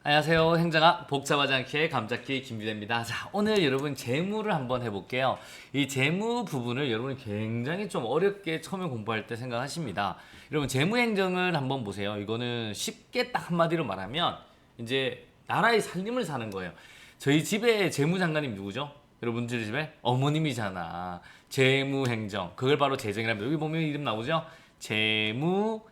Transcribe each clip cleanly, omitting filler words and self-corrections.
안녕하세요. 행정학 복잡하지 않게 감잡기 김규대입니다. 자, 오늘 여러분 재무를 한번 해볼게요. 이 재무 부분을 여러분이 굉장히 좀 어렵게 처음에 공부할 때 생각하십니다. 여러분 재무행정을 한번 보세요. 이거는 쉽게 딱 한마디로 말하면 이제 나라의 살림을 사는 거예요. 저희 집에 재무장관님 누구죠? 여러분들 집에 어머님이잖아. 재무행정. 그걸 바로 재정이랍니다. 여기 보면 이름 나오죠? 재무행정의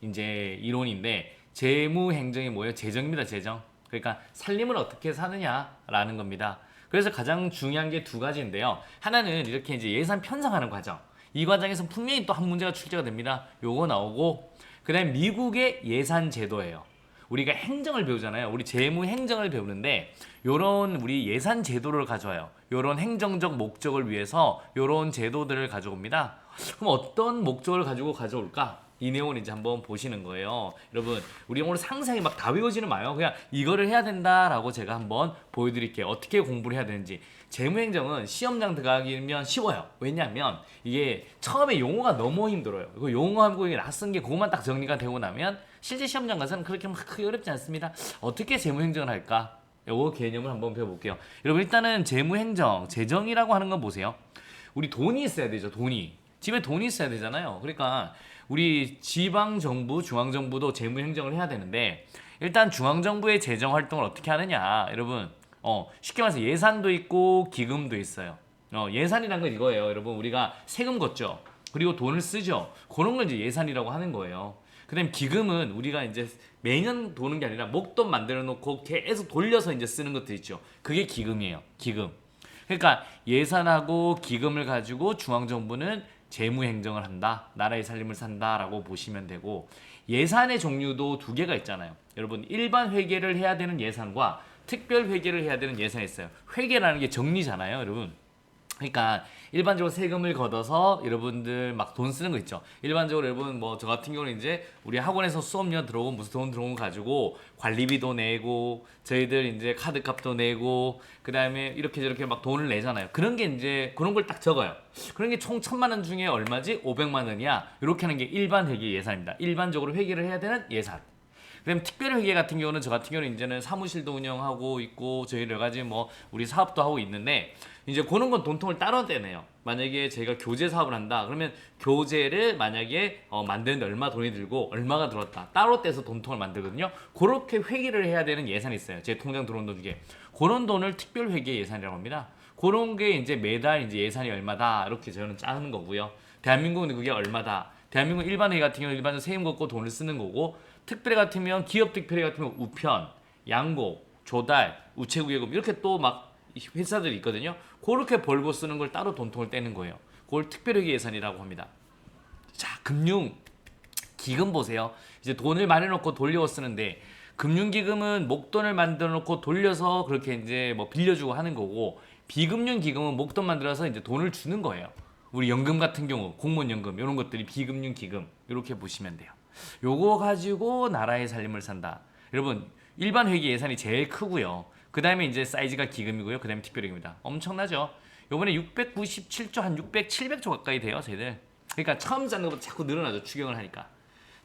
이제 이론인데 재무행정이 뭐예요? 재정입니다. 재정. 그러니까 살림을 어떻게 사느냐라는 겁니다. 그래서 가장 중요한 게 두 가지인데요. 하나는 이렇게 이제 예산 편성하는 과정. 이 과정에서 분명히 또 한 문제가 출제가 됩니다. 요거 나오고 그다음에 미국의 예산 제도예요. 우리가 행정을 배우잖아요. 우리 재무 행정을 배우는데 요런 우리 예산 제도를 가져와요. 요런 행정적 목적을 위해서 요런 제도들을 가져옵니다. 그럼 어떤 목적을 가지고 가져올까? 이 내용을 이제 한번 보시는 거예요. 여러분, 우리 오늘 상세하게 막 다 외우지는 마요. 그냥 이거를 해야 된다라고 제가 한번 보여드릴게요. 어떻게 공부를 해야 되는지. 재무행정은 시험장 들어가기면 쉬워요. 왜냐하면 이게 처음에 용어가 너무 힘들어요. 그 용어하고 낯선 게 그것만 딱 정리가 되고 나면 실제 시험장 가서는 그렇게 막 크게 어렵지 않습니다. 어떻게 재무행정을 할까? 요거 개념을 한번 배워볼게요. 여러분 일단은 재무행정, 재정이라고 하는 건 보세요. 우리 돈이 있어야 되죠. 돈이. 집에 돈이 있어야 되잖아요. 그러니까 우리 지방정부, 중앙정부도 재무행정을 해야 되는데 일단 중앙정부의 재정활동을 어떻게 하느냐 여러분 쉽게 말해서 예산도 있고 기금도 있어요. 예산이란 건 이거예요. 여러분 우리가 세금 걷죠. 그리고 돈을 쓰죠. 그런 걸 이제 예산이라고 하는 거예요. 그다음 기금은 우리가 이제 매년 도는 게 아니라 목돈 만들어 놓고 계속 돌려서 이제 쓰는 것도 있죠. 그게 기금이에요. 기금. 그러니까 예산하고 기금을 가지고 중앙정부는 재무행정을 한다. 나라의 살림을 산다라고 보시면 되고 예산의 종류도 두 개가 있잖아요. 여러분 일반 회계를 해야 되는 예산과 특별 회계를 해야 되는 예산이 있어요. 회계라는 게 정리잖아요, 여러분. 그러니까 일반적으로 세금을 걷어서 여러분들 막 돈 쓰는 거 있죠. 일반적으로 여러분 뭐 저 같은 경우는 이제 우리 학원에서 수업료 들어오고 무슨 돈 들어온 거 가지고 관리비도 내고 저희들 이제 카드값도 내고 그다음에 이렇게 저렇게 막 돈을 내잖아요. 그런 게 이제 그런 걸 딱 적어요. 그런 게 총 1,000만 원 중에 얼마지? 500만 원이야. 이렇게 하는 게 일반 회계 예산입니다. 일반적으로 회계를 해야 되는 예산. 그다음 특별회계 같은 경우는 저 같은 경우는 이제는 사무실도 운영하고 있고 저희 여러 가지 뭐 우리 사업도 하고 있는데 이제 그런 건 돈통을 따로 떼네요. 만약에 제가 교재 사업을 한다 그러면 교재를 만약에 만드는데 얼마 돈이 들고 얼마가 들었다 따로 떼서 돈통을 만들거든요. 그렇게 회계를 해야 되는 예산이 있어요. 제 통장 들어온 돈 중에 그런 돈을 특별회계 예산이라고 합니다. 그런 게 이제 매달 이제 예산이 얼마다 이렇게 저는 짜는 거고요. 대한민국은 그게 얼마다. 대한민국 일반 회계 같은 경우는 일반적으로 세금 걷고 돈을 쓰는 거고 특별회 같으면 기업 특별회 같으면 우편, 양고, 조달, 우체국예금 이렇게 또 막 회사들이 있거든요. 그렇게 벌고 쓰는 걸 따로 돈통을 떼는 거예요. 그걸 특별회계 예산이라고 합니다. 자, 금융 기금 보세요. 이제 돈을 마련해놓고 돌려 쓰는데 금융기금은 목돈을 만들어놓고 돌려서 그렇게 이제 뭐 빌려주고 하는 거고 비금융 기금은 목돈 만들어서 이제 돈을 주는 거예요. 우리 연금 같은 경우 공무원 연금 이런 것들이 비금융 기금 이렇게 보시면 돼요. 요거 가지고 나라의 살림을 산다. 여러분 일반 회계 예산이 제일 크고요. 그 다음에 이제 사이즈가 기금이고요. 그 다음에 특별회계입니다. 엄청나죠? 요번에 697조 한 600, 700조 가까이 돼요. 저희들. 그러니까 처음 짜는 것보다 자꾸 늘어나죠. 추경을 하니까.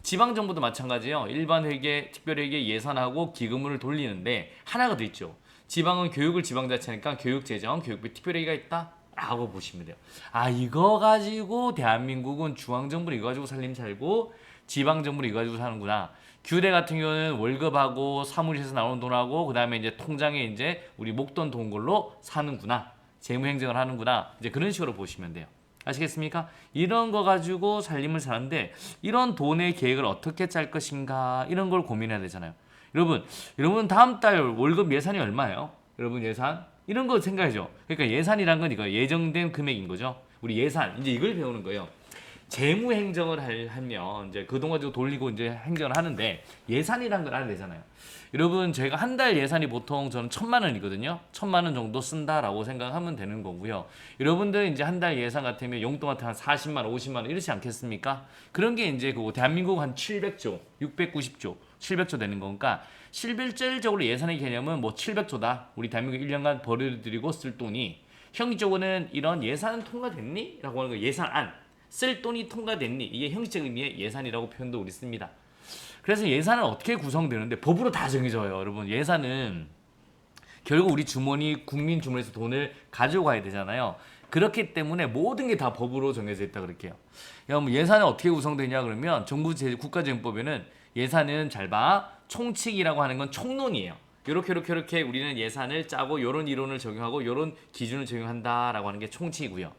지방정부도 마찬가지예요. 일반 회계, 특별회계 예산하고 기금을 돌리는데 하나가 더 있죠. 지방은 교육을 지방자치하니까 교육재정, 교육비 특별회계가 있다. 라고 보시면 돼요. 아 이거 가지고 대한민국은 중앙정부는 이거 가지고 살림 살고 지방정부는 이거 가지고 사는구나. 규대 같은 경우는 월급하고 사무실에서 나오는 돈하고 그 다음에 이제 통장에 이제 우리 목돈 돈 걸로 사는구나. 재무행정을 하는구나. 이제 그런 식으로 보시면 돼요. 아시겠습니까? 이런 거 가지고 살림을 사는데 이런 돈의 계획을 어떻게 짤 것인가 이런 걸 고민해야 되잖아요. 여러분 다음 달 월급 예산이 얼마예요? 여러분 예산 이런 거 생각해죠. 그러니까 예산이란 건 이거 예정된 금액인 거죠. 우리 예산 이제 이걸 배우는 거예요. 재무 행정을 하면 이제 그 돈 가지고 돌리고 이제 행정을 하는데 예산이란 걸 알아야 되잖아요. 여러분 저희가 한 달 예산이 보통 저는 1,000만 원이거든요. 1,000만 원 정도 쓴다라고 생각하면 되는 거고요. 여러분들 이제 한 달 예산 같으면 용돈 같은 한 40만 원, 50만 원 이렇지 않겠습니까? 그런 게 이제 그거 대한민국 한 700조, 690조, 700조 되는 거니까 실질적으로 예산의 개념은 뭐 700조다. 우리 대한민국 1년간 벌어들이고 쓸 돈이 형식적으로는 이런 예산은 통과됐니? 라고 하는 거 예산안 쓸 돈이 통과됐니? 이게 형식적 의미의 예산이라고 표현도 우리 씁니다. 그래서 예산은 어떻게 구성되는데 법으로 다 정해져요. 여러분 예산은 결국 우리 주머니 국민 주머니에서 돈을 가지고 가야 되잖아요. 그렇기 때문에 모든 게 다 법으로 정해져 있다 그럴게요. 여러분 예산은 어떻게 구성되냐 그러면 정부 국가재정법에는 예산은 잘 봐. 총칙이라고 하는 건 총론이에요. 이렇게 우리는 예산을 짜고 요런 이론을 적용하고 요런 기준을 적용한다라고 하는 게 총칙이고요.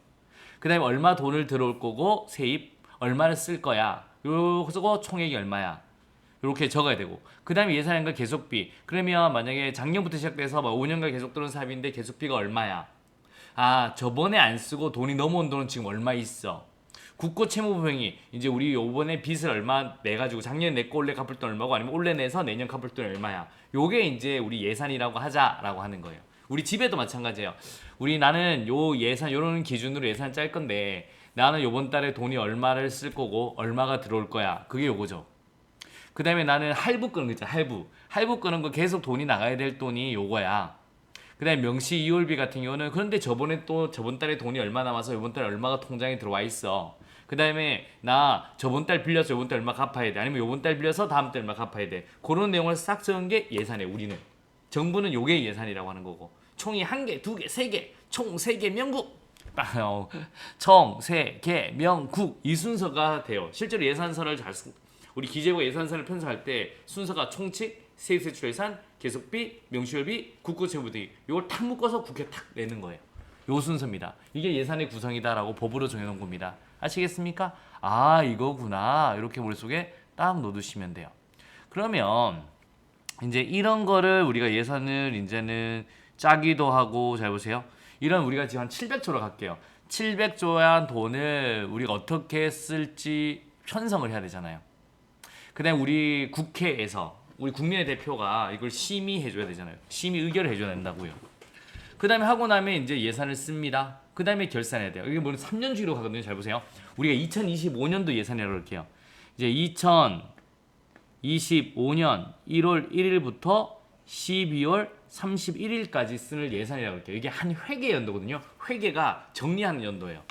그다음에 얼마 돈을 들어올 거고 세입 얼마를 쓸 거야. 요거 총액이 얼마야. 이렇게 적어야 되고 그다음에 예산과 계속비. 그러면 만약에 작년부터 시작돼서 5년간 계속 들어온 사업인데 계속비가 얼마야. 아 저번에 안 쓰고 돈이 넘어온 돈은 지금 얼마 있어. 국고채무부행위 이제 우리 요번에 빚을 얼마 내가지고 작년에 냈고 올해 갚을 돈 얼마고 아니면 올해 내서 내년 갚을 돈 얼마야. 요게 이제 우리 예산이라고 하자라고 하는 거예요. 우리 집에도 마찬가지예요. 나는 요 예산 요런 기준으로 예산 짤 건데 나는 요번 달에 돈이 얼마를 쓸 거고 얼마가 들어올 거야. 그게 요거죠. 그 다음에 나는 할부 끄는 거 있잖아. 할부 끄는 거 계속 돈이 나가야 될 돈이 요거야. 그 다음에 명시 이월비 같은 경우는 그런데 저번 달에 돈이 얼마 남아서 요번 달에 얼마가 통장에 들어와 있어. 그 다음에 나 저번 달 빌려서 요번 달 얼마 갚아야 돼. 아니면 요번 달 빌려서 다음 달 얼마 갚아야 돼. 그런 내용을 싹 적은 게 예산에 우리는. 정부는 요게 예산이라고 하는 거고. 총이 1개, 2개, 3개, 총 3개 명국. 총, 3개, 명국 이 순서가 돼요. 실제로 예산서를 우리 기재부 예산서를 편성할 때 순서가 총칙, 세입세출예산, 계속비, 명시월비, 국고채무 등 이걸 탁 묶어서 국회 탁 내는 거예요. 요 순서입니다. 이게 예산의 구성이다라고 법으로 정해놓은 겁니다. 아시겠습니까? 아 이거구나 이렇게 머릿속에 딱 넣어두시면 돼요. 그러면 이제 이런 거를 우리가 예산을 이제는 짜기도 하고 잘 보세요. 이런 우리가 지금 한 700조로 갈게요. 700조의 돈을 우리가 어떻게 쓸지 편성을 해야 되잖아요. 그다음 우리 국회에서 우리 국민의 대표가 이걸 심의해줘야 되잖아요. 심의 의결을 해줘야 된다고요. 그 다음에 하고 나면 이제 예산을 씁니다. 그 다음에 결산해야 돼요. 이게 뭐 3년 주기로 가거든요. 잘 보세요. 우리가 2025년도 예산이라고 할게요. 이제 2025년 1월 1일부터 12월 31일까지 쓰는 예산이라고 할게요. 이게 한 회계 연도거든요. 회계가 정리하는 연도예요.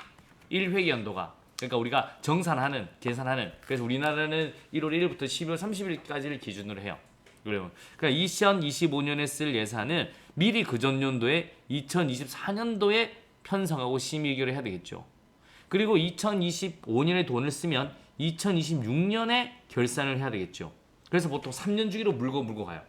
1회계 연도가. 그러니까 우리가 정산하는, 계산하는. 그래서 우리나라는 1월 1일부터 12월 30일까지를 기준으로 해요. 그러니까 2025년에 쓸 예산은 미리 그 전년도에 2024년도에 편성하고 심의 의결을 해야 되겠죠. 그리고 2025년에 돈을 쓰면 2026년에 결산을 해야 되겠죠. 그래서 보통 3년 주기로 물고 가요.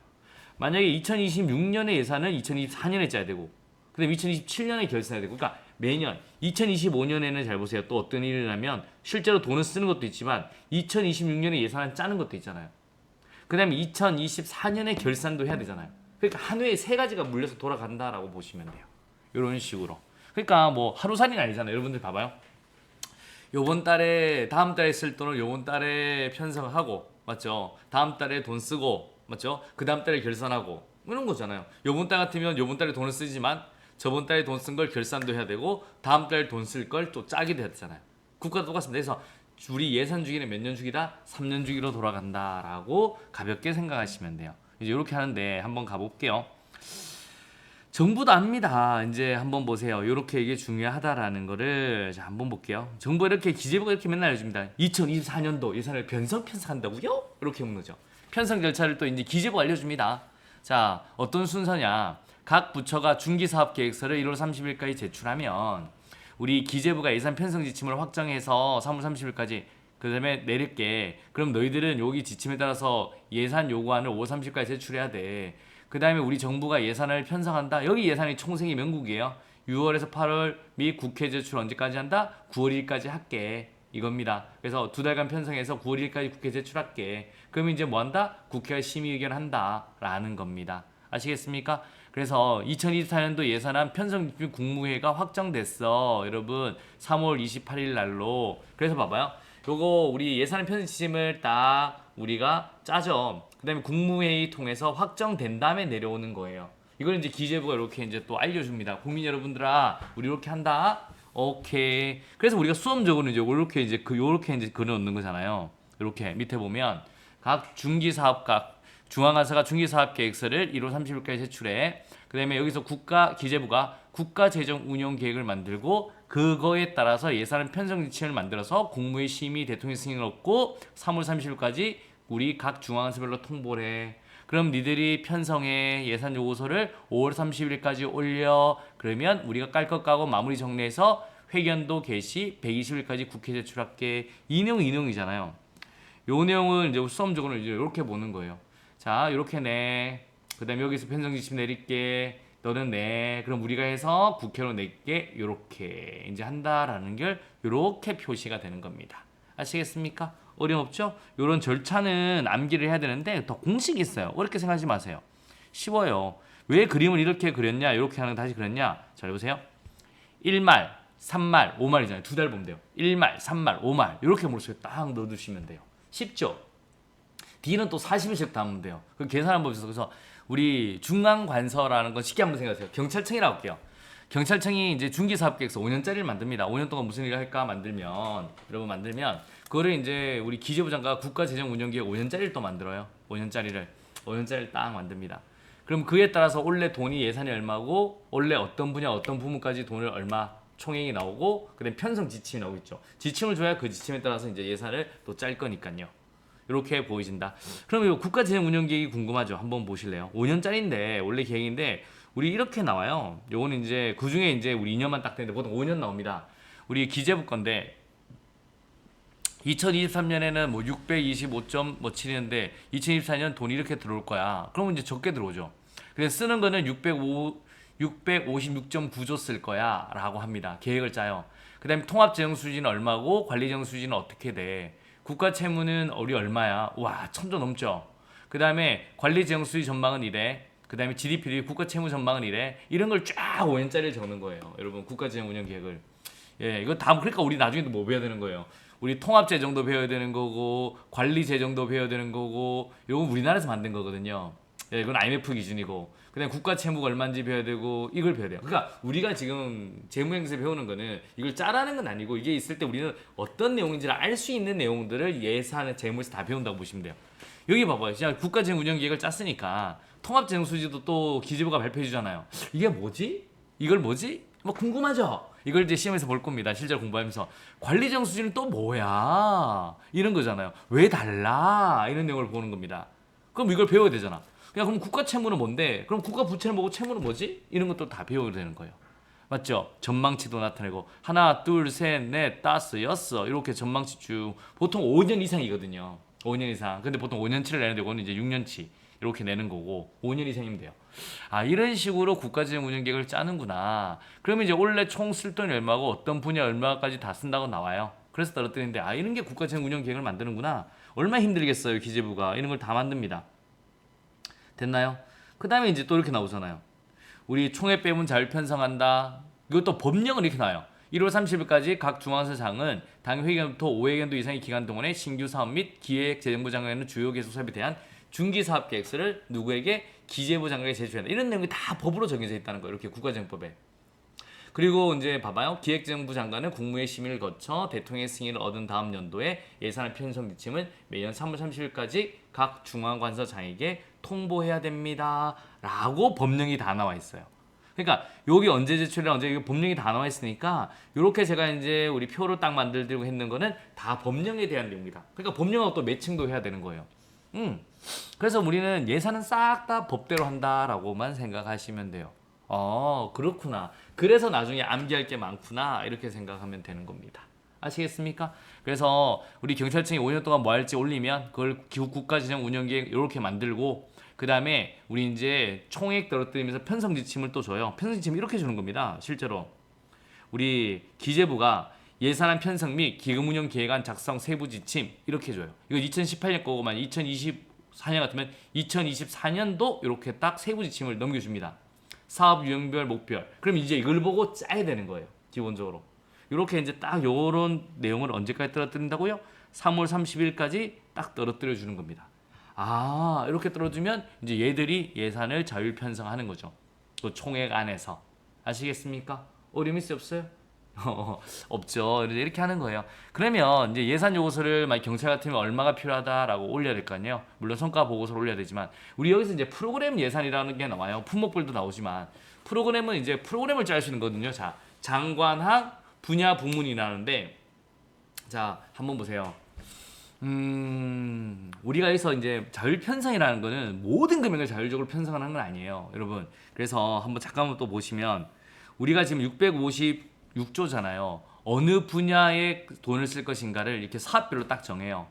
만약에 2026년의 예산은 2024년에 짜야 되고 그다음에 2027년에 결산해야 되고 그러니까 매년 2025년에는 잘 보세요. 또 어떤 일이 나면 실제로 돈을 쓰는 것도 있지만 2026년에 예산을 짜는 것도 있잖아요. 그 다음에 2024년에 결산도 해야 되잖아요. 그러니까 한 해에 3가지가 물려서 돌아간다라고 보시면 돼요. 이런 식으로. 그러니까 뭐 하루살이는 아니잖아요. 여러분들 봐봐요. 요번 달에 다음 달에 쓸 돈을 요번 달에 편성하고 맞죠? 다음 달에 돈 쓰고 맞죠? 그 다음 달에 결산하고 이런 거잖아요. 요번 달 같으면 요번 달에 돈을 쓰지만 저번 달에 돈 쓴 걸 결산도 해야 되고 다음 달에 돈 쓸 걸 또 짜기도 해야 되잖아요. 국가도 똑같습니다. 그래서 우리 예산 주기는 몇 년 주기다? 3년 주기로 돌아간다라고 가볍게 생각하시면 돼요. 이제 이렇게 하는데 한번 가볼게요. 정부도 압니다. 이제 한번 보세요. 이렇게 이게 중요하다라는 거를 자 한번 볼게요. 정부 이렇게 기재부가 이렇게 맨날 알려줍니다. 2024년도 예산을 편성한다고요? 이렇게 묻는 거죠. 편성 절차를 또 이제 기재부가 알려줍니다. 자 어떤 순서냐? 각 부처가 중기사업계획서를 1월 30일까지 제출하면 우리 기재부가 예산 편성 지침을 확정해서 3월 30일까지 그 다음에 내릴게. 그럼 너희들은 여기 지침에 따라서 예산 요구안을 5월 30일까지 제출해야 돼. 그 다음에 우리 정부가 예산을 편성한다. 여기 예산이 총생이 명국이에요. 6월에서 8월 및 국회 제출 언제까지 한다? 9월 1일까지 할게. 이겁니다. 그래서 2달간 편성해서 9월 1일까지 국회 제출할게. 그러면 이제 뭐 한다? 국회가 심의 의결한다. 라는 겁니다. 아시겠습니까? 그래서 2024년도 예산안 편성 국무회의가 확정됐어. 여러분 3월 28일 날로. 그래서 봐봐요. 요거 우리 예산 편성 지침을 딱 우리가 짜죠. 그 다음에 국무회의 통해서 확정된 다음에 내려오는 거예요. 이걸 이제 기재부가 이렇게 이제 또 알려줍니다. 국민 여러분들아, 우리 이렇게 한다. 오케이. 그래서 우리가 수험적으로 이제 이렇게 이제 요렇게 이제 그려 놓는 거잖아요. 이렇게 밑에 보면 각 중기사업각 중앙관서가 중기사업계획서를 1월 30일까지 제출해. 그 다음에 여기서 기재부가 국가재정운용계획을 만들고 그거에 따라서 예산 편성 지침을 만들어서 국무회의 심의 대통령 승인을 얻고 3월 30일까지 우리 각 중앙서별로 통보를 해. 그럼 니들이 편성해. 예산 요구서를 5월 30일까지 올려. 그러면 우리가 깔 것 까고 마무리 정리해서 회견도 개시 120일까지 국회 제출할게. 이 내용이잖아요. 요 내용을 이제 수험적으로 이제 이렇게 보는 거예요. 자, 이렇게 내. 그다음에 여기서 편성 지침 내릴게. 너는 내. 그럼 우리가 해서 국회로 낼게. 요렇게 이제 한다라는 걸 요렇게 표시가 되는 겁니다. 아시겠습니까? 어려움 없죠? 요런 절차는 암기를 해야 되는데 더 공식이 있어요. 어렵게 생각하지 마세요. 쉬워요. 왜 그림을 이렇게 그렸냐? 이렇게 하는 거 다시 그렸냐? 잘 보세요. 1말, 3말, 5말이잖아요. 두 달 보면 돼요. 1말, 3말, 5말 이렇게 머릿속에 딱 넣어두시면 돼요. 쉽죠? D는 또 40일씩 담으면 돼요. 그 계산한 법이 있어서 그래서 우리 중앙관서라는 건 쉽게 한번 생각하세요. 경찰청이라고 할게요. 경찰청이 이제 중기사업계획서 5년짜리를 만듭니다. 5년 동안 무슨 일을 할까 여러분 만들면 그거를 이제 우리 기재부 장관가 국가재정운영계획 5년짜리를 또 만들어요. 5년짜리를 딱 만듭니다. 그럼 그에 따라서 원래 돈이 예산이 얼마고 원래 어떤 분야 어떤 부문까지 돈을 얼마 총액이 나오고 그다음에 편성 지침이 나오겠죠. 지침을 줘야 그 지침에 따라서 이제 예산을 또 짤 거니까요. 이렇게 보이신다. 그럼 이 국가재정운영계획이 궁금하죠? 한번 보실래요? 5년짜리인데 원래 계획인데 우리 이렇게 나와요. 요거는 이제 그 중에 이제 우리 2년만 딱 되는데 보통 5년 나옵니다. 우리 기재부 건데 2023년에는 뭐 625.7인데 2024년 돈이 이렇게 들어올 거야. 그러면 이제 적게 들어오죠. 그래서 쓰는 거는 656.9조 쓸 거야 라고 합니다. 계획을 짜요. 그 다음에 통합재정 수지는 얼마고 관리재정 수지는 어떻게 돼. 국가채무는 우리 얼마야. 와 1000조 넘죠. 그 다음에 관리재정 수지 전망은 이래. 그 다음에 GDP 국가채무 전망은 이래. 이런 걸 쫙 5년짜리를 적는 거예요. 여러분 국가재정운영계획을. 예, 이거 다 그러니까 우리 나중에도 뭐 배워야 되는 거예요. 우리 통합재정도 배워야 되는 거고 관리재정도 배워야 되는 거고 이건 우리나라에서 만든 거거든요. 예, 이건 IMF 기준이고 그다음에 국가채무가 얼마인지 배워야 되고 이걸 배워야 돼요. 그러니까 우리가 지금 재무행세 배우는 거는 이걸 짜라는 건 아니고 이게 있을 때 우리는 어떤 내용인지를 알 수 있는 내용들을 예산, 재무에서 다 배운다고 보시면 돼요. 여기 봐봐요. 진짜 국가재정운영계획을 짰으니까 통합재정수지도 또 기재부가 발표해 주잖아요. 이게 뭐지? 이걸 뭐지? 뭐 궁금하죠? 이걸 이제 시험에서 볼 겁니다. 실제로 공부하면서 관리재정 수지는 또 뭐야? 이런 거잖아요. 왜 달라? 이런 내용을 보는 겁니다. 그럼 이걸 배워야 되잖아. 그럼 국가 채무는 뭔데? 그럼 국가 부채는 뭐고 채무는 뭐지? 이런 것도 다 배워야 되는 거예요. 맞죠? 전망치도 나타내고 하나, 둘, 셋, 넷, 다섯, 여섯 이렇게 전망치 쭉 보통 5년 이상이거든요. 5년 이상. 근데 보통 5년치를 내는데 이거는 이제 6년치 이렇게 내는 거고 5년 이상이면 돼요. 아 이런 식으로 국가재정운영계획을 짜는구나. 그러면 이제 원래 총 쓸 돈이 얼마고 어떤 분야 얼마까지 다 쓴다고 나와요. 그래서 떨어뜨리는데 아 이런 게 국가재정운영계획을 만드는구나. 얼마나 힘들겠어요 기재부가. 이런 걸 다 만듭니다. 됐나요? 그 다음에 이제 또 이렇게 나오잖아요. 우리 총액 빼면 자율 편성한다. 이것도 법령은 이렇게 나와요. 1월 30일까지 각 중앙서장은 당 회견부터 5회견도 이상의 기간 동안에 신규 사업 및 기획재정부 장관의 주요 계속 사업에 대한 중기사업 계획서를 누구에게 기재부 장관에게 제출한다. 이런 내용이 다 법으로 정해져 있다는 거예요. 이렇게 국가정법에. 그리고 이제 봐봐요. 기획재정부 장관은 국무회의 심의를 거쳐 대통령의 승인을 얻은 다음 연도에 예산안 편성 지침을 매년 3월 30일까지 각 중앙관서장에게 통보해야 됩니다. 라고 법령이 다 나와 있어요. 그러니까 여기 언제 제출이라 언제 이게 법령이 다 나와 있으니까 이렇게 제가 이제 우리 표로 딱 만들려고 했는 거는 다 법령에 대한 내용이다. 그러니까 법령하고 또 매칭도 해야 되는 거예요. 그래서 우리는 예산은 싹 다 법대로 한다라고만 생각하시면 돼요. 그렇구나. 그래서 나중에 암기할 게 많구나. 이렇게 생각하면 되는 겁니다. 아시겠습니까? 그래서 우리 경찰청이 5년 동안 뭐 할지 올리면 그걸 국가재정운영계획 이렇게 만들고 그 다음에 우리 이제 총액 떨어뜨리면서 편성 지침을 또 줘요. 편성 지침 이렇게 주는 겁니다. 실제로 우리 기재부가 예산안 편성 및 기금운영 계획안 작성 세부 지침 이렇게 줘요. 이거 2018년 거고만 2024년 같으면 2024년도 이렇게 딱 세부 지침을 넘겨줍니다. 사업 유형별 목별. 그럼 이제 이걸 보고 짜야 되는 거예요. 기본적으로. 이렇게 이제 딱 요런 내용을 언제까지 떨어뜨린다고요? 3월 30일까지 딱 떨어뜨려 주는 겁니다. 아, 이렇게 떨어주면 이제 얘들이 예산을 자율 편성하는 거죠. 또 총액 안에서. 아시겠습니까? 어려움 있어요, 없어요? 없죠. 이렇게 하는 거예요. 그러면 이제 예산 요구서를 만약 경찰 같으면 얼마가 필요하다라고 올려야 될 거 아니에요. 물론 성과 보고서를 올려야 되지만 우리 여기서 이제 프로그램 예산이라는 게 나와요. 품목별도 나오지만 프로그램은 이제 프로그램을 짤 수 있는 거거든요. 자, 장관학 분야 부문이 나는데 자, 한번 보세요. 우리가 여기서 이제 자율 편성이라는 거는 모든 금액을 자율적으로 편성하는 건 아니에요, 여러분. 그래서 한번 잠깐만 또 보시면 우리가 지금 656조잖아요. 어느 분야에 돈을 쓸 것인가를 이렇게 사업별로 딱 정해요.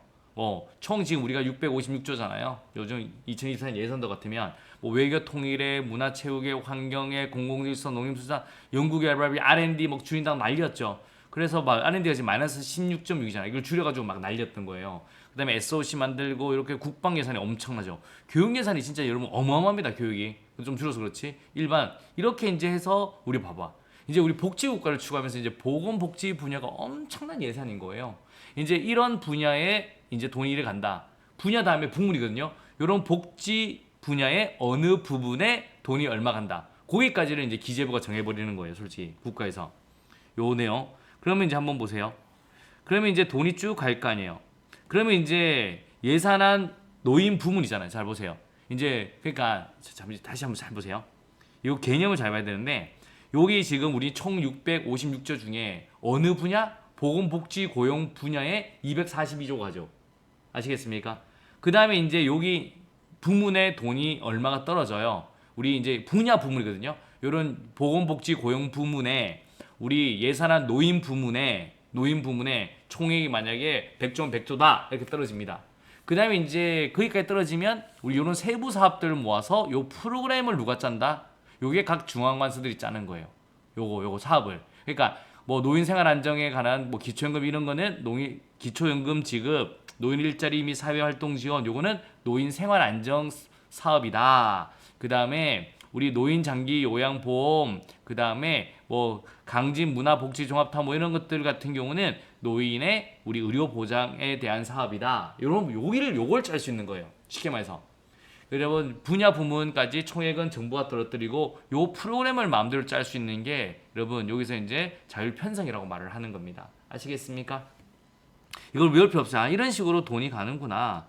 총 지금 우리가 656조잖아요. 요즘 2024년 예산도 같으면 뭐 외교 통일에 문화체육에 환경에 공공질서 농림수산 연구개발비 R&D 뭐 줄인다고 난리였죠. 그래서 막 R&D가 지금 마이너스 16.6이잖아요. 이걸 줄여가지고 막 난리였던 거예요. 그다음에 SOC 만들고 이렇게 국방 예산이 엄청나죠. 교육 예산이 진짜 여러분 어마어마합니다. 교육이 좀 줄어서 그렇지. 일반 이렇게 이제 해서 우리 봐봐. 이제 우리 복지국가를 추구하면서 이제 보건복지 분야가 엄청난 예산인 거예요. 이제 이런 분야에 이제 돈이 이래 간다. 분야 다음에 북물이거든요. 이런 복지 분야의 어느 부분에 돈이 얼마 간다. 거기까지를 이제 기재부가 정해버리는 거예요. 솔직히 국가에서 요 내용. 그러면 이제 한번 보세요. 그러면 이제 돈이 쭉 갈 거 아니에요. 그러면 이제 예산안 노인 부문이잖아요. 잘 보세요. 이제 그러니까 다시 한번 잘 보세요. 이 개념을 잘 봐야 되는데 여기 지금 우리 총 656조 중에 어느 분야? 보건복지 고용 분야에 242조 가죠. 아시겠습니까? 그 다음에 이제 여기 부문의 돈이 얼마가 떨어져요. 우리 이제 분야 부문이거든요. 이런 보건복지 고용 부문에 우리 예산안 노인 부문에 총액이 만약에 100조면 100조다 이렇게 떨어집니다. 그 다음에 이제 거기까지 떨어지면 우리 이런 세부 사업들을 모아서 요 프로그램을 누가 짠다? 요게 각 중앙관서들이 짜는 거예요. 요거 사업을. 그러니까 뭐 노인 생활 안정에 관한 뭐 기초연금 이런 거는 기초연금 지급, 노인 일자리 및 사회활동 지원 요거는 노인 생활 안정 사업이다. 그 다음에 우리 노인 장기 요양보험, 그 다음에 뭐 강진 문화복지 종합타 뭐 이런 것들 같은 경우는 노인의 우리 의료 보장에 대한 사업이다. 요걸 짤 수 있는 거예요. 쉽게 말해서. 여러분 분야 부문까지 총액은 정부가 떨어뜨리고 요 프로그램을 마음대로 짤 수 있는 게 여러분 여기서 이제 자율 편성이라고 말을 하는 겁니다. 아시겠습니까? 이걸 외울 필요 없어요. 이런 식으로 돈이 가는구나.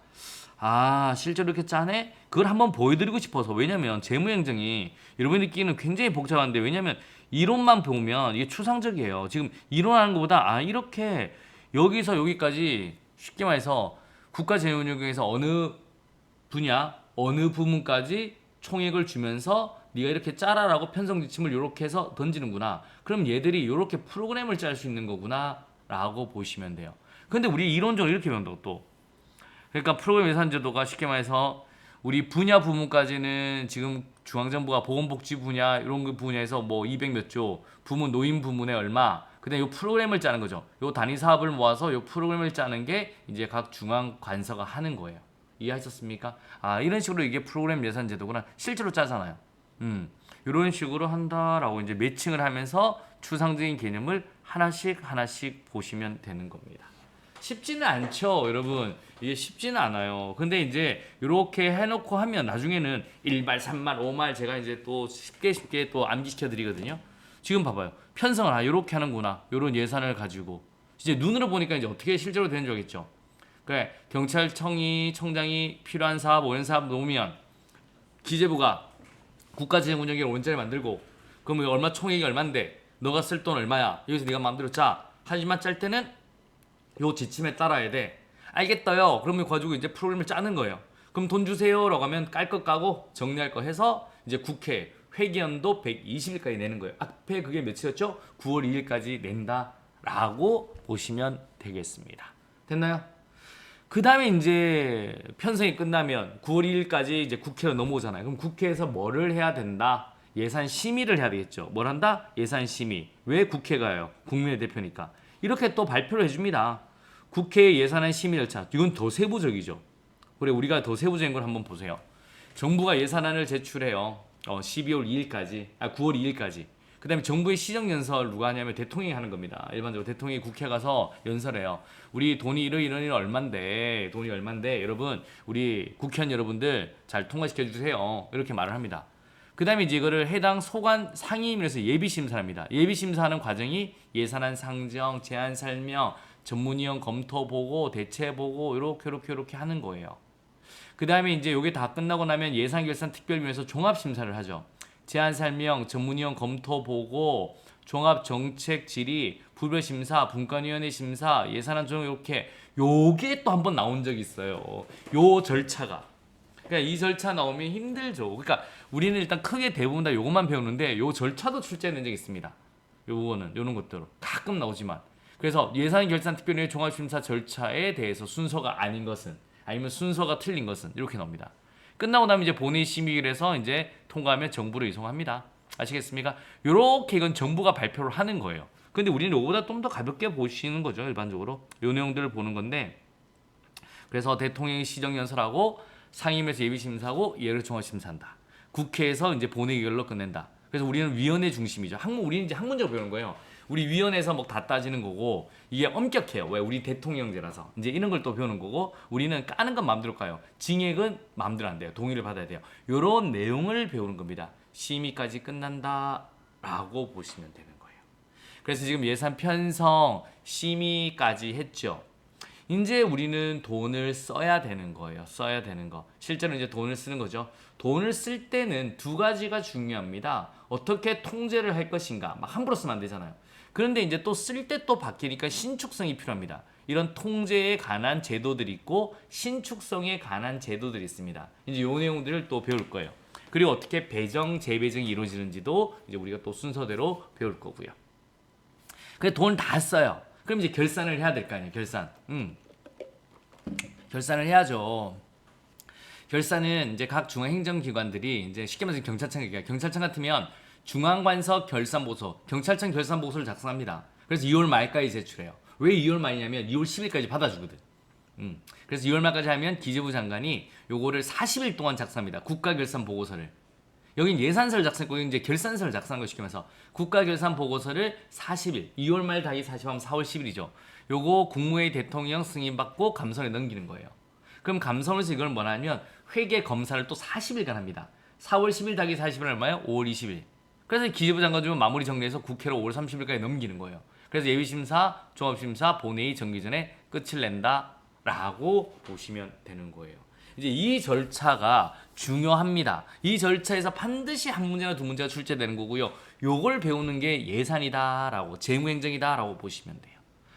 실제로 이렇게 짜네? 그걸 한번 보여드리고 싶어서. 왜냐면 재무행정이 여러분이 느끼는 굉장히 복잡한데, 왜냐면 이론만 보면 이게 추상적이에요. 지금 이론하는 것보다 이렇게 여기서 여기까지 쉽게 말해서 국가재무운용에서 어느 분야 어느 부문까지 총액을 주면서 네가 이렇게 짜라라고 편성 지침을 이렇게 해서 던지는구나. 그럼 얘들이 이렇게 프로그램을 짤 수 있는 거구나 라고 보시면 돼요. 근데 우리 이론적으로 이렇게 배운다고 또. 그러니까 프로그램 예산제도가 쉽게 말해서 우리 분야 부문까지는 지금 중앙정부가 보건복지 분야 이런 그 분야에서 뭐 200 몇 조, 부문 노인 부문에 얼마, 그다음에 이 프로그램을 짜는 거죠. 요 단위 사업을 모아서 요 프로그램을 짜는 게 이제 각 중앙 관서가 하는 거예요. 이해하셨습니까? 이런 식으로 이게 프로그램 예산 제도구나. 실제로 짜잖아요. 이런 식으로 한다라고 이제 매칭을 하면서 추상적인 개념을 하나씩 보시면 되는 겁니다. 쉽지는 않죠, 여러분. 이게 쉽지는 않아요. 근데 이제 이렇게 해놓고 하면 나중에는 1말, 3말, 5말 제가 이제 또 쉽게 또 암기시켜 드리거든요. 지금 봐봐요. 편성을 이렇게 하는구나. 이런 예산을 가지고 이제 눈으로 보니까 이제 어떻게 실제로 되는 줄 알겠죠. 그래, 경찰청장이 필요한 사업, 오연 사업 놓으면 기재부가 국가재무운영계획 원자를 만들고 그럼 얼마 총액이 얼마인데 너가 쓸 돈 얼마야? 여기서 네가 마음대로 짜. 하지만 짤 때는 요 지침에 따라야 돼. 알겠어요. 그러면 가지고 이제 프로그램을 짜는 거예요. 그럼 돈 주세요라고 하면 깔 거 까고 정리할 거 해서 이제 국회 회기연도 120일까지 내는 거예요. 앞에 그게 며칠이었죠? 9월 2일까지 낸다라고 보시면 되겠습니다. 됐나요? 그 다음에 이제 편성이 끝나면 9월 2일까지 이제 국회로 넘어오잖아요. 그럼 국회에서 뭐를 해야 된다? 예산 심의를 해야 되겠죠. 뭘 한다? 예산 심의. 왜 국회가요? 국민의 대표니까. 이렇게 또 발표를 해줍니다. 국회 예산안 심의 절차. 이건 더 세부적이죠. 그래, 우리가 더 세부적인 걸 한번 보세요. 정부가 예산안을 제출해요. 12월 2일까지, 9월 2일까지. 그 다음에 정부의 시정연설 누가 하냐면 대통령이 하는 겁니다. 일반적으로 대통령이 국회 가서 연설해요. 우리 돈이 이런 얼만데, 돈이 얼만데, 여러분, 우리 국회의원 여러분들 잘 통과시켜 주세요. 이렇게 말을 합니다. 그 다음에 이제 이거를 해당 소관 상임위에서 예비심사합니다. 예비심사하는 과정이 예산안 상정, 제안 설명, 전문위원 검토 보고, 대체 보고, 이렇게 하는 거예요. 그 다음에 이제 이게 다 끝나고 나면 예산결산 특별위에서 종합심사를 하죠. 제안 설명, 전문위원 검토 보고, 종합정책 질의, 부별심사, 분권위원회 심사, 예산안 조정 이렇게 요게 또 한 번 나온 적이 있어요. 요 절차가. 그러니까 이 절차 나오면 힘들죠. 그러니까 우리는 일단 크게 대부분 다 요것만 배우는데 요 절차도 출제된 적이 있습니다. 요거는 요런 것들로 가끔 나오지만 그래서 예산 결산 특별위원회 종합심사 절차에 대해서 순서가 아닌 것은 아니면 순서가 틀린 것은 이렇게 나옵니다. 끝나고 나면 이제 본회의 심의를 해서 이제 통과하면 정부로 이송합니다. 아시겠습니까? 요렇게 이건 정부가 발표를 하는 거예요. 근데 우리는 요거보다 좀 더 가볍게 보시는 거죠. 일반적으로 요 내용들을 보는 건데 그래서 대통령이 시정연설하고 상임위에서 예비심사하고 예를 종합심사한다. 국회에서 이제 본회의결로 끝낸다. 그래서 우리는 위원회 중심이죠. 우리는 이제 학문적으로 배우는 거예요. 우리 위원회에서 뭐 다 따지는 거고 이게 엄격해요. 왜? 우리 대통령제라서 이제 이런 걸 또 배우는 거고 우리는 까는 건 마음대로 까요. 징액은 마음대로 안 돼요. 동의를 받아야 돼요. 이런 내용을 배우는 겁니다. 심의까지 끝난다라고 보시면 되는 거예요. 그래서 지금 예산 편성 심의까지 했죠. 이제 우리는 돈을 써야 되는 거예요. 써야 되는 거. 실제로 이제 돈을 쓰는 거죠. 돈을 쓸 때는 두 가지가 중요합니다. 어떻게 통제를 할 것인가. 막 함부로 쓰면 안 되잖아요. 그런데 이제 또 쓸 때 또 바뀌니까 신축성이 필요합니다. 이런 통제에 관한 제도들이 있고 신축성에 관한 제도들이 있습니다. 이제 요 내용들을 또 배울 거예요. 그리고 어떻게 배정, 재배정이 이루어지는지도 이제 우리가 또 순서대로 배울 거고요. 그래 돈 다 써요. 그럼 이제 결산을 해야 될 거 아니에요. 결산. 결산을 해야죠. 결산은 이제 각 중앙행정기관들이 이제 쉽게 말해서 경찰청 얘기해요. 경찰청 같으면 중앙관서 결산보고서, 경찰청 결산보고서를 작성합니다. 그래서 2월 말까지 제출해요. 왜 2월 말이냐면 2월 10일까지 받아주거든. 그래서 2월 말까지 하면 기재부 장관이 요거를 40일 동안 작성합니다. 국가결산보고서를. 여긴 예산서를 작성했고 이제 결산서를 작성한 거 쉽게 말해서 국가결산보고서를 40일, 2월 말 다기 40하면 4월 10일이죠. 요거 국무회의 대통령 승인받고 감사원에 넘기는 거예요. 그럼 감사원에서 이걸 뭐냐면 회계 검사를 또 40일간 합니다. 4월 10일 다기 40일 얼마예요? 5월 20일. 그래서 기재부 장관 주면 마무리 정리해서 국회로 5월 30일까지 넘기는 거예요. 그래서 예비심사, 종합심사, 본회의 정기 전에 끝을 낸다라고 보시면 되는 거예요. 이제 이 절차가 중요합니다. 이 절차에서 반드시 한 문제나 두 문제가 출제되는 거고요. 요걸 배우는 게 예산이다라고 재무행정이다라고 보시면 돼요.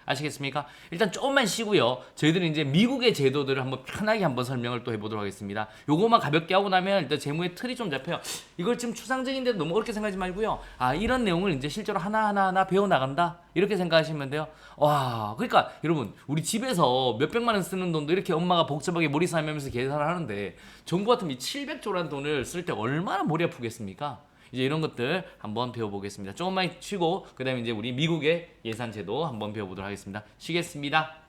아시겠습니까? 일단 조금만 쉬고요. 저희들은 이제 미국의 제도들을 한번 편하게 한번 설명을 또 해보도록 하겠습니다. 요거만 가볍게 하고 나면 일단 재무의 틀이 좀 잡혀요. 이걸 지금 추상적인데 너무 어렵게 생각하지 말고요. 아 이런 내용을 이제 실제로 하나하나 배워나간다 이렇게 생각하시면 돼요. 와 그러니까 여러분 우리 집에서 몇백만 원 쓰는 돈도 이렇게 엄마가 복잡하게 머리 싸매면서 계산을 하는데 정부 같으면 700조라는 돈을 쓸 때 얼마나 머리 아프겠습니까? 이제 이런 것들 한번 배워보겠습니다. 조금만 쉬고 그 다음에 이제 우리 미국의 예산제도 한번 배워보도록 하겠습니다. 쉬겠습니다.